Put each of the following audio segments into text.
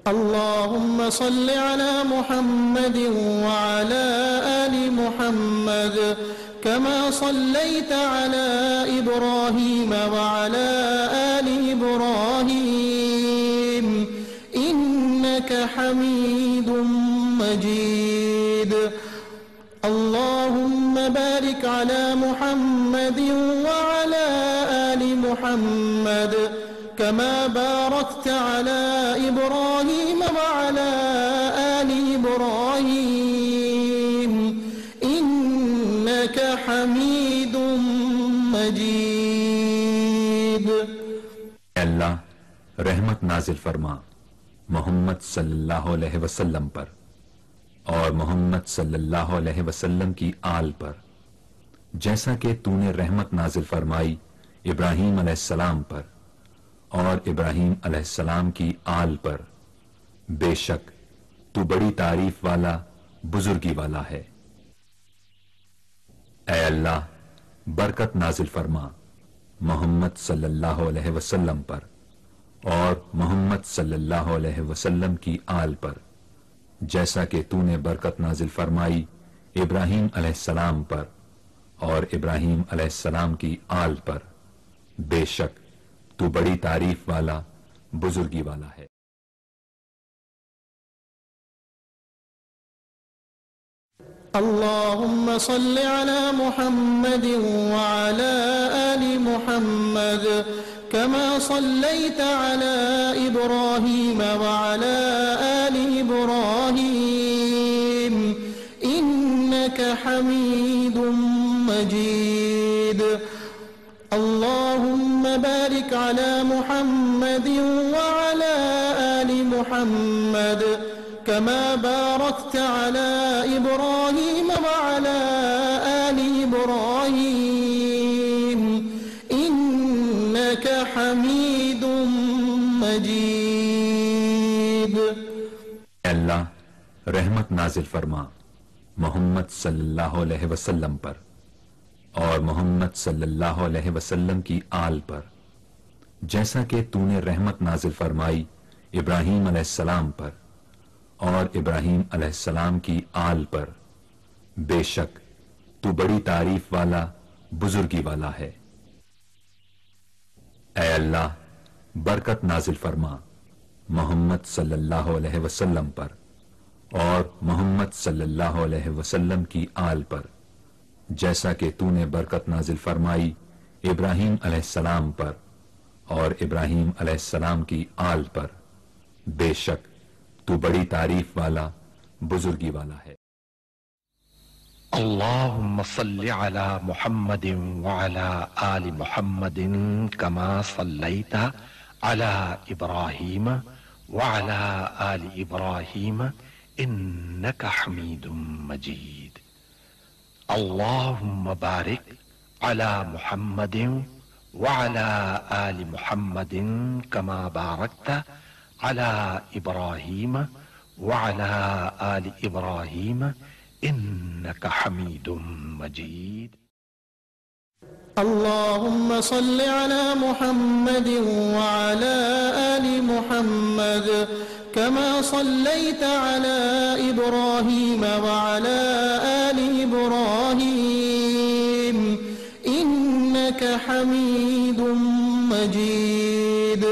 اللهم صل على محمد وعلى آل محمد كما صليت على إبراهيم وعلى آل إبراهيم إنك حميد مجيد اللهم بارك على محمد وعلى آل محمد كما باركت على إبراهيم وعلى آل إبراهيم إنك حميد مجيد۔ اے اللہ رحمت نازل فرما محمد صلی اللہ علیہ وسلم پر اور محمد صلی اللہ علیہ وسلم کی آل پر، جیسا کہ تو نے رحمت نازل فرمائی ابراہیم علیہ السلام پر اور ابراہیم علیہ السلام کی آل پر، بے شک تو بڑی تعریف والا بزرگی والا ہے۔ اے اللہ برکت نازل فرما محمد صلی اللہ علیہ وسلم پر اور محمد صلی اللہ علیہ وسلم کی آل پر، جیسا کہ تو نے برکت نازل فرمائی ابراہیم علیہ السلام پر اور ابراہیم علیہ السلام کی آل پر، بے شک تو بڑی تعریف والا بزرگی والا ہے۔ اللهم صل على محمد وعلى آل محمد كما صليت على إبراهيم وعلى آل إبراهيم إنك حميد مجيد اللهم بارك على محمد وعلى آل محمد كما باركت على إبراهيم وعلى آل إبراهيم إنك حميد مجيد۔ اے اللہ رحمت نازل فرما محمد صلی اللہ علیہ وسلم پر اور محمد صلی اللہ علیہ وسلم کی آل پر، جیسا کہ تو نے رحمت نازل فرمائی ابراہیم علیہ السلام پر اور ابراہیم علیہ السلام کی آل پر، بے شک تو بڑی تعریف والا بزرگی والا ہے۔ اے اللہ برکت نازل فرما محمد صلی اللہ علیہ وسلم پر اور محمد صلی اللہ علیہ وسلم کی آل پر، جیسا کہ تو نے برکت نازل فرمائی ابراہیم علیہ السلام پر اور ابراہیم علیہ السلام کی آل پر، بے شک تو بڑی تعریف والا بزرگی والا ہے۔ اللهم صل على محمد وعلى آل محمد كما صليت على إبراهيم وعلى آل إبراهيم إنك حميد مجيد اللهم بارك على محمد وعلى آل محمد كما باركت على إبراهيم وعلى آل إبراهيم إنك حميد مجيد۔ اللهم صل على محمد وعلى آل محمد كما صليت على إبراهيم وعلى آل إبراهيم إنك حميد مجيد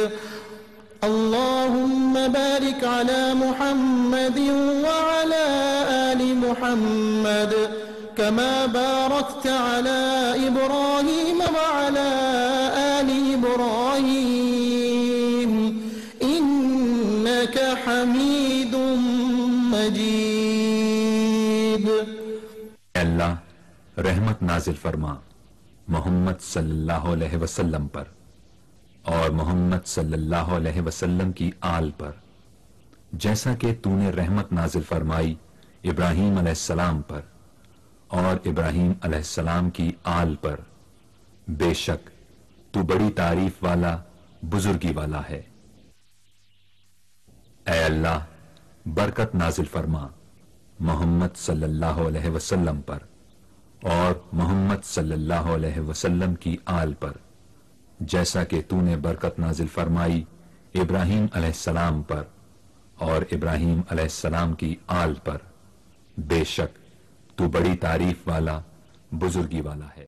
اللهم بارك على محمد وعلى آل محمد كما باركت على إبراهيم وعلى آل إبراهيم إنك حميد مجيد۔ اے اللہ رحمت نازل فرما محمد صلی اللہ علیہ وسلم پر اور محمد صلی اللہ علیہ وسلم کی آل پر، جیسا کہ تو نے رحمت نازل فرمائی ابراہیم علیہ السلام پر اور ابراہیم علیہ السلام کی آل پر، بے شک تو بڑی تعریف والا بزرگی والا ہے۔ اے اللہ برکت نازل فرما محمد صلی اللہ علیہ وسلم پر اور محمد صلی اللہ علیہ وسلم کی آل پر، جیسا کہ تو نے برکت نازل فرمائی ابراہیم علیہ السلام پر اور ابراہیم علیہ السلام کی آل پر، بے شک تو بڑی تعریف والا، بزرگی والا ہے۔